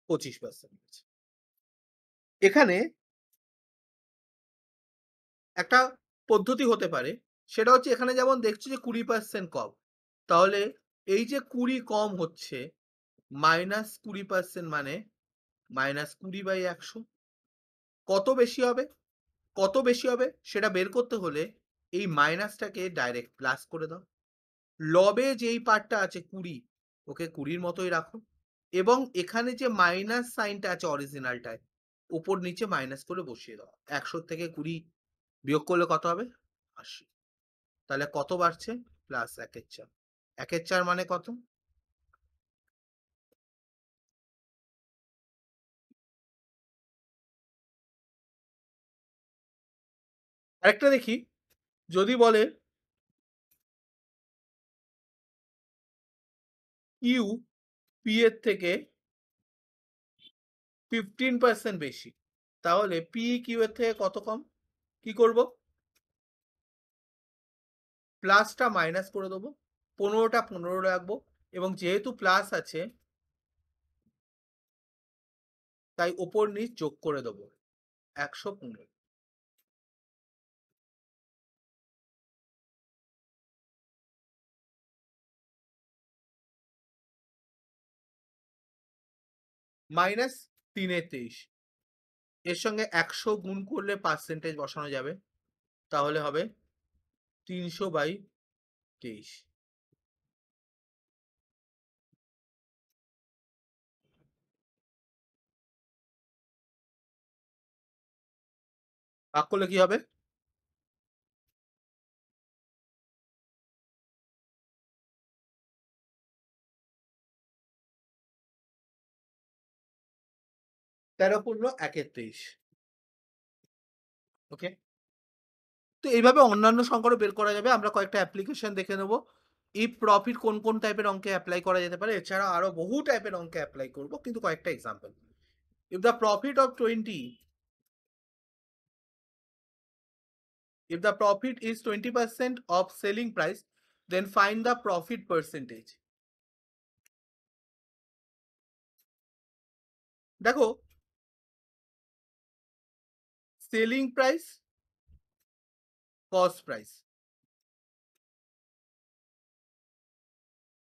25%। এখানে একটা পদ্ধতি হতে পারে, সেটা হচ্ছে এখানে যেমন দেখছি যে 20% কম, তাহলে এই যে 20 কম হচ্ছে, -20% মানে -20/100। কত বেশি হবে, কত বেশি হবে সেটা বের করতে হলে এই মাইনাসটাকে ডাইরেক্ট প্লাস করে দাও। লবে যেই পার্টটা আছে 20, ওকে 20 মতোই রাখো, এবং এখানে যে মাইনাস সাইনটা আছে অরিজিনালটায়, উপর নিচে মাইনাস করে বসিয়ে দাও। 100 থেকে 20 বিয়োগ করলে কত হবে? 80। তাহলে কত বাড়ছে? প্লাস 1/4। 1/4 মানে কত? আরেকটা দেখি, যদি বলে কিউ পি এর থেকে 15% বেশি, তাহলে পি কিউ এর থেকে কত কম? কি করব? প্লাসটা মাইনাস করে দেবো, 15টা 15 রাখবো, এবং যেহেতু প্লাস আছে তাই ওপর নিচ যোগ করে দেবো, 115। -3/23, এর সঙ্গে 100 গুণ করলে পার্সেন্টেজ বসানো যাবে, তাহলে হবে 300/23। ভাগ করলে কি হবে? 13×1/23। ওকে, তো এইভাবে অন্যান্য সংখ্যারও বের করা যাবে। আমরা কয়েকটা অ্যাপ্লিকেশন দেখে নেব। এই প্রফিট কোন কোন টাইপের অঙ্কে অ্যাপ্লাই করা যেতে পারে, এছাড়া আরো বহু টাইপের অঙ্কে অ্যাপ্লাই করব, কিন্তু কয়েকটা example. If the profit of 20, if the profit is 20% of selling price, then find the profit percentage. দেখো, সেলিং প্রাইস, কস্ট প্রাইস,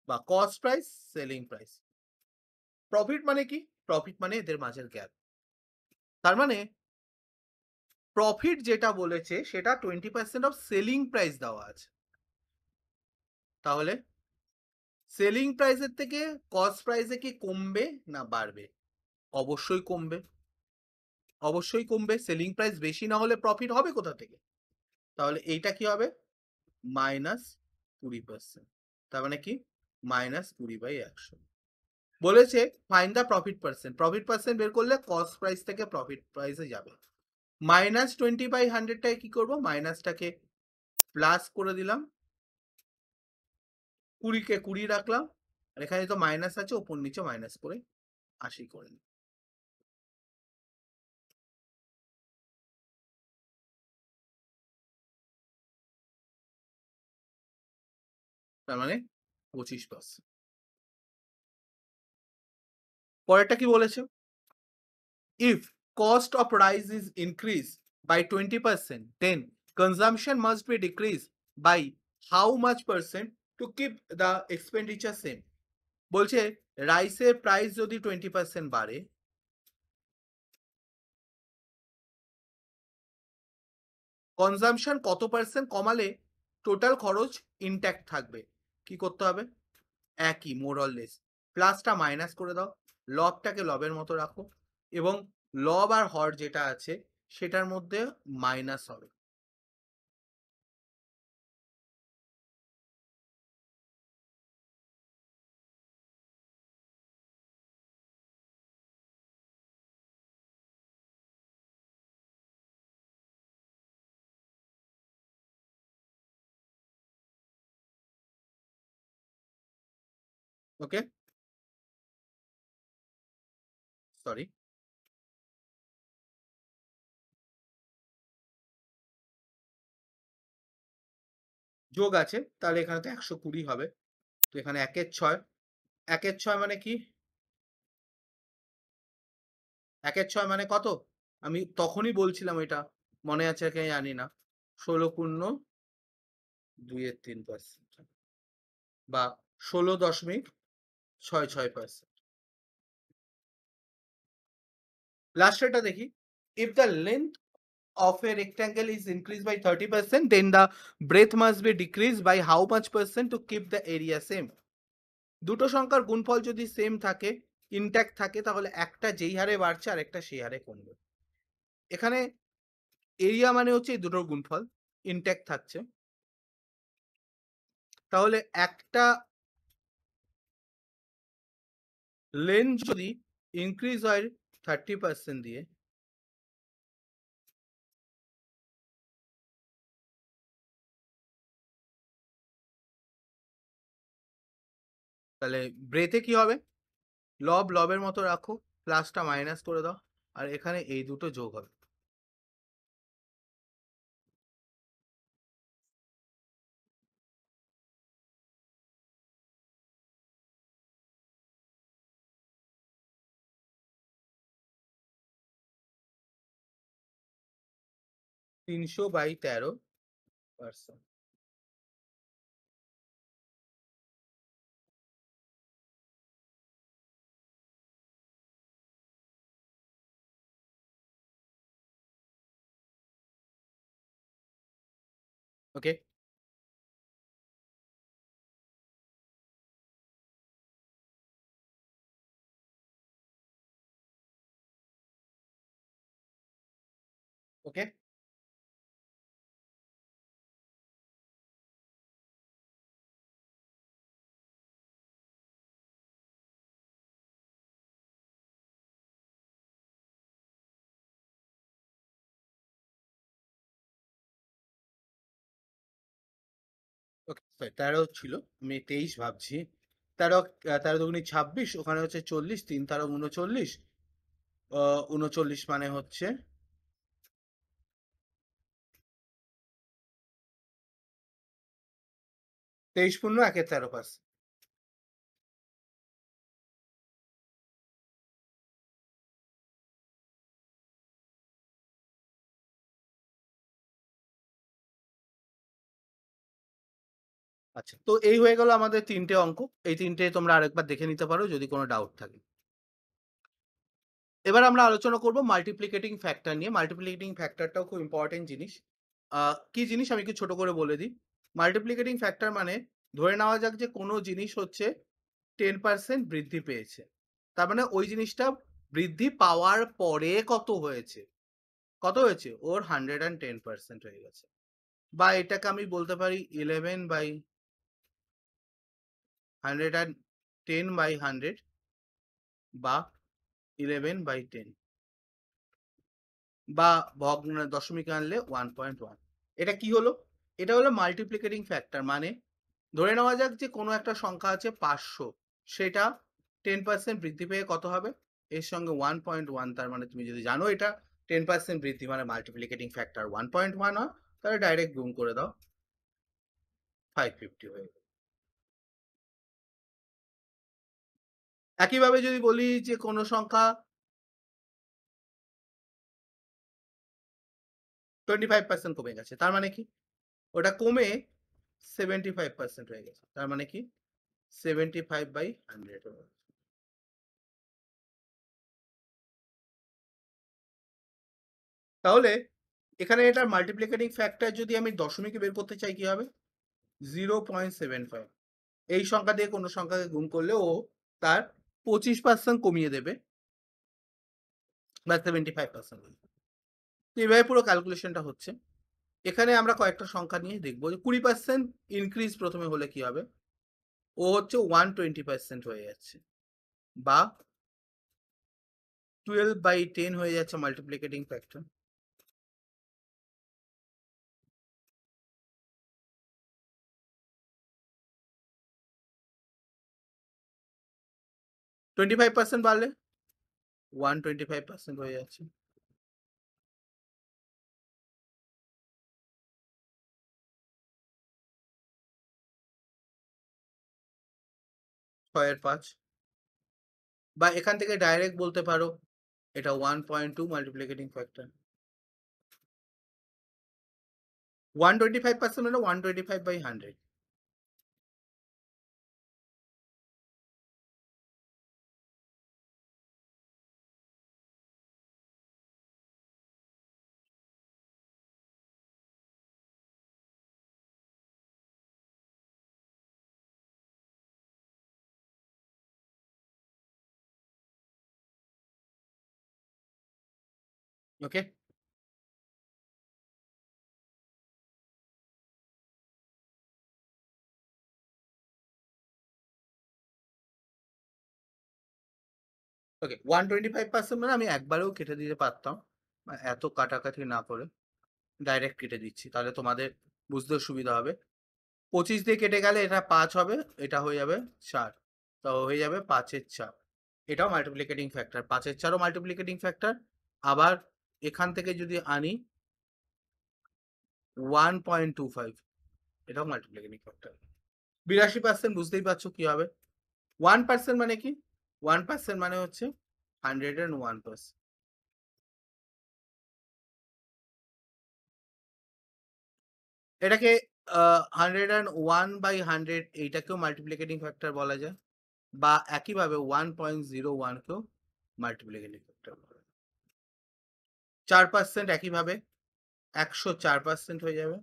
বা cost price, selling price. Profit মানে কি? প্রফিট মানে এদের মাঝের গ্যাপ। তার মানে প্রফিট যেটা বলেছে সেটা 20% অফ সেলিং প্রাইস দেওয়া আছে, তাহলে সেলিং প্রাইসের থেকে কস্ট প্রাইসে কি কমবে না বাড়বে? অবশ্যই কমবে, অবশ্যই কমবে। সেলিং প্রাইস বেশি না হলে প্রফিট হবে কোথা থেকে? তাহলে এইটা কি হবে? -20%। তার মানে কি? -20/100। বলেছে find the profit percent. Profit percent বের করলে কস্ট প্রাইস থেকে প্রফিট প্রাইসে যাবে। -20/100টাকে কি করব? মাইনাসটাকে প্লাস করে দিলাম, 20কে 20 রাখলাম, আর এখানে তো মাইনাস আছে, ওপর নিচে মাইনাস করে 80 করে নিই। তার মানে 25%। পরেরটা কি বলেছে? If cost of rice is increased by 20%, then consumption must be decreased by how much percent to keep the expenditure same? বলছে রাইসের প্রাইস যদি 20% বাড়ে, কনজাম্পশন কত পার্সেন্ট কমালে টোটাল খরচ ইনট্যাক্ট থাকবে? কি করতে হবে? একই, মোর অর লেস। প্লাসটা মাইনাস করে দাও, লবটাকে লবের মতো রাখো, এবং লব আর হর যেটা আছে সেটার মধ্যে মাইনাস হবে। ওকে, সরি। যোগ আছে, তাহলে এখানে তো 120 হবে। তো এখানে 1 এর 6, 1 এর 6 মানে কি? 1 এর 6 মানে কত? আমি তখনই বলছিলাম এটা, মনে আছে কি জানি না। 16.2-3% বা 16.66%। লাস্টেরটা দেখি। If the length of a rectangle is increased by 30%, then the breadth must be decreased by how much percent to keep the area same? দুটো সংখ্যার গুণফল যদি সেম থাকে, ইনট্যাক্ট থাকে, তাহলে একটা যেই হারে বাড়ছে আর একটা সেই হারে কমবে। এখানে এরিয়া মানে হচ্ছে এই দুটোর গুণফল, ইনট্যাক্ট থাকছে। তাহলে একটা লেন্থ যদি ইনক্রিজ হয় 30% দিয়ে, তাহলে ব্রেথে কি হবে? লবের মতো রাখো, প্লাসটা মাইনাস করে দাও, আর এখানে এই দুটো যোগ হবে। তিনশো বাই 13%। ওকে, ওকে, ওকে। 13 ছিল, আমি 23 ভাবছি। 13, 13 দুগুণী 26, ওখানে হচ্ছে 40, 3 13 39, 39 মানে হচ্ছে 23 পূর্ণ 1 এর 13%। আচ্ছা, তো এই হয়ে গেল আমাদের 3টে অঙ্ক। এই 3টে তোমরা আরেকবার দেখে নিতে পারো যদি কোনো ডাউট থাকে। এবার আমরা আলোচনা করব মাল্টিপ্লিকেটিং ফ্যাক্টর নিয়ে। মাল্টিপ্লিকেটিং ফ্যাক্টরটাও খুব ইম্পর্টেন্ট জিনিস। কি জিনিস আমি একটু ছোট করে বলে দিই। মাল্টিপ্লিকেটিং ফ্যাক্টর মানে ধরে নেওয়া যাক যে কোনো জিনিস হচ্ছে 10% বৃদ্ধি পেয়েছে। তার মানে ওই জিনিসটা বৃদ্ধি পাওয়ার পরে কত হয়েছে? কত হয়েছে? ওর 110% হয়ে গেছে। বা এটাকে আমি বলতে পারি 11/110/100 বা 11/10, বা ভগ্ন দশমিক আনলে 1.1। এটা কি হলো? এটা হলো মাল্টিপ্লিকেটিং ফ্যাক্টর। মানে ধরে নেওয়া যাক যে কোনো একটা সংখ্যা আছে 500, সেটা 10% বৃদ্ধি পেয়ে কত হবে? এর সঙ্গে 1.1, তার মানে তুমি যদি জানো এটা 10% বৃদ্ধি মানে মাল্টিপ্লিকেটিং ফ্যাক্টর 1.1 হয়, তাহলে ডাইরেক্ট গুণ করে দাও, 550 হয়ে গেল। একইভাবে যদি বলি যে কোনো সংখ্যা 25% কমে গেছে, তার মানে কি? ওটা কমে 75% হয়ে গেছে, তার মানে কি? 75/100 হয়ে গেছে। তাহলে এখানে এটার মাল্টিপ্লিকেটিং ফ্যাক্টর যদি আমি দশমিকে বের করতে চাই কি হবে? 0.75। এই সংখ্যা দিয়ে কোনো সংখ্যাকে গুণ করলে ও তার 25% কমিয়ে দেবে, বা 75%। তো এইভাবে পুরো ক্যালকুলেশনটা হচ্ছে। এখানে আমরা কয়েকটা সংখ্যা নিয়ে দেখবো যে 20% ইনক্রিজ প্রথমে হলে কি হবে? ও হচ্ছে 120% হয়ে যাচ্ছে, বা 12/10 হয়ে যাচ্ছে মাল্টিপ্লিকেটিং ফ্যাক্টর। 25% বাড়লে 125% হয়ে যাচ্ছে। 6 এর 5, বা এখান থেকে ডাইরেক্ট বলতে পারো এটা 1.2 মাল্টিপ্লিকেটিং ফ্যাক্টর। 125% মানে 125/100। ওকে, ওকে, 125% মানে আমি একবারেও কেটে দিতে পারতাম, এত কাটাকাটি না করে ডাইরেক্ট কেটে দিচ্ছি, তাহলে তোমাদের বুঝতে সুবিধা হবে। 25 দিয়ে কেটে গেলে এটা 5 হবে, এটা হয়ে যাবে 4, তো হয়ে যাবে 5/4। এটাও মাল্টিপ্লিকেটিং ফ্যাক্টর, 5/4ও মাল্টিপ্লিকেটিং ফ্যাক্টর। আবার এখান থেকে যদি আনি 1.25, এটাও মাল্টিপ্লিকেটিং ফ্যাক্টর। 82% বুঝতেই পারছো কি হবে। 1% মানে কি? 1% মানে হচ্ছে 101%। এটাকে 101/100 এইটাকেও মাল্টিপ্লিকেটিং ফ্যাক্টর বলা যায়, বা একইভাবে 1.01কেও মাল্টিপ্লিকেটিং ফ্যাক্টর বলা যায়। 4% একইভাবে 104% হয়ে যাবে।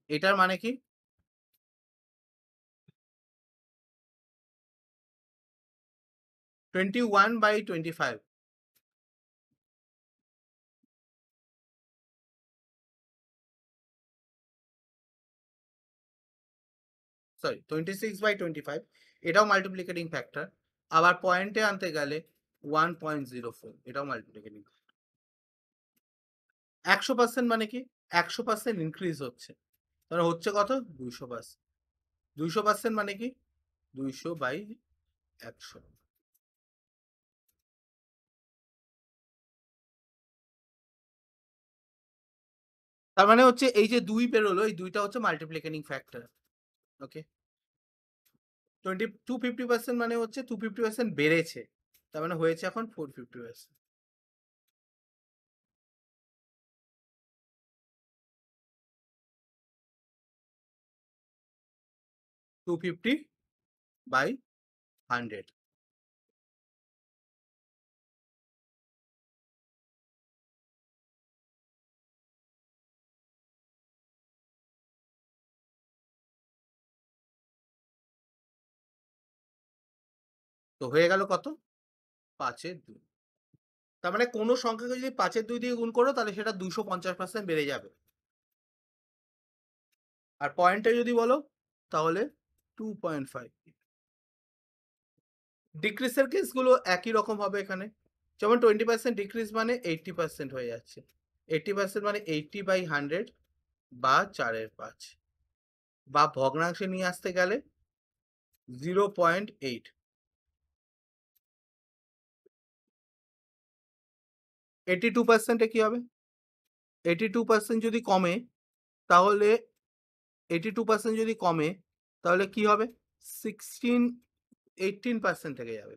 এটার মানে কি? 21/25, সরি 26/25, এটাও মাল্টিপ্লিকেটিং ফ্যাক্টর। আবার পয়েন্টে আনতে গেলে 1.04, এটাও মাল্টিপ্লিকেটিং। 100% মানে কি? 100% ইনক্রিজ হচ্ছে, তাহলে হচ্ছে কত? 200%। 200% মানে কি? 200/100। তার মানে হচ্ছে এই যে 2 বেরোলো, এই 2টা হচ্ছে মাল্টিপ্লিকেটিং ফ্যাক্টর। ওকে, 250% মানে হচ্ছে 250% বেড়েছে, তার মানে হয়েছে এখন 450%। 250/100। তো হয়ে গেল কত? 5/2। তার মানে কোনো সংখ্যাকে যদি 5/2 দিয়ে গুণ করো তাহলে সেটা 250% বেড়ে যাবে। আর পয়েন্টে যদি বলো তাহলে 2.5। ডিক্রিসের কেসগুলো একই রকম হবে এখানে, যেমন 20% ডিক্রিজ মানে 80% হয়ে যাচ্ছে। 80% মানে 80/100 বা 4/5, বা ভগ্নাংশে নিয়ে আসতে গেলে 0.8। 82%-এ কি হবে? 82% যদি কমে তাহলে 82% যদি কমে তাহলে কি হবে? 18% থেকে যাবে।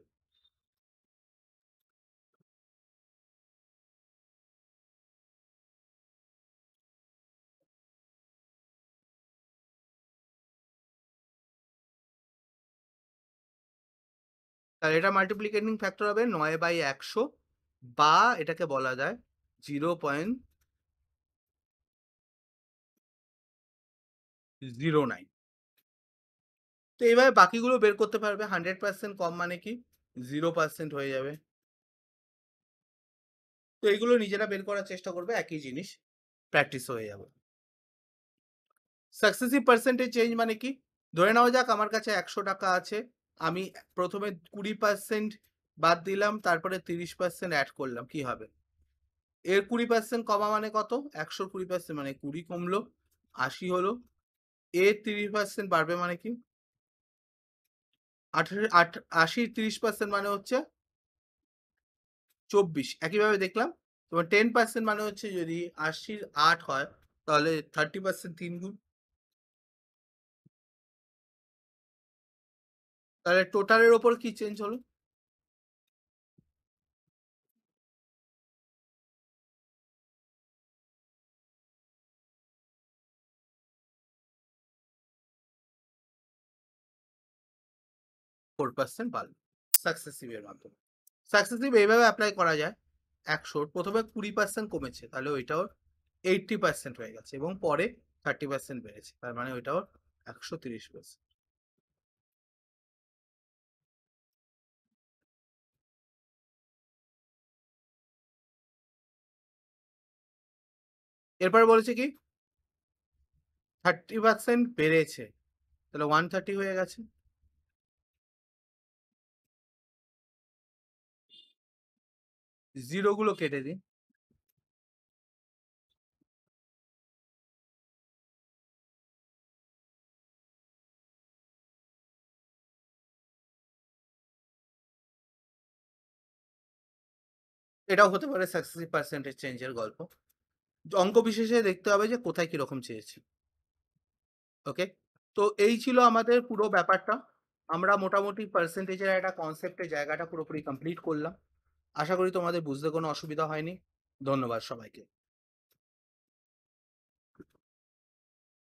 তাহলে এটা মাল্টিপ্লিকেটিং ফ্যাক্টর হবে 9/100, বা এটাকে বলা যায় 0.09। তো এইভাবে বাকিগুলো বের করতে পারবে। 100% কম মানে কি? 0% হয়ে যাবে। তো এইগুলো নিজেরা বের করার চেষ্টা করবে, একই জিনিস, প্র্যাকটিস হয়ে যাবে। সাকসেসিভ পার্সেন্টেজ চেঞ্জ মানে কি? ধরে নেওয়া যাক আমার কাছে 100 টাকা আছে, আমি প্রথমে 20% বাদ দিলাম, তারপরে 30% অ্যাড করলাম, কি হবে? এর 20% কমা মানে কত? 100 20% মানে 20 কমলো, 80 হলো। এর 30% বাড়বে মানে কি? 80-30% মানে হচ্ছে 24। একইভাবে দেখলাম তোমার 10% মানে হচ্ছে যদি 80 8 হয় তাহলে 30% 3 গুণ। তাহলে টোটালের ওপর কি চেঞ্জ হলো? 4% বাড়লো সাকসেসিভ এর মাধ্যমে। সাকসেসিভ এইভাবে অ্যাপ্লাই করা যায়। ১০০ প্রথমে 20% কমেছে তাহলে ওইটাও 80% হয়ে গেছে এবং পরে 30% বেড়েছে। তার মানে ওইটাও 130%। এরপরে বলেছে কি 30% বেড়েছে। তাহলে 130 হয়ে গেছে। জিরো গুলো কেটে দিন। এটাও হতে পারে সাকসেসিভ পার্সেন্টেজ চেঞ্জের গল্প। অঙ্ক বিশেষে দেখতে হবে যে কোথায় কিরকম চেয়েছে। ওকে? তো এই ছিল আমাদের পুরো ব্যাপারটা। আমরা মোটামুটি পার্সেন্টেজের একটা কনসেপ্টের জায়গাটা পুরোপুরি কমপ্লিট করলাম। আশা করি তোমাদের বুঝতে কোনো অসুবিধা হয়নি। ধন্যবাদ সবাইকে।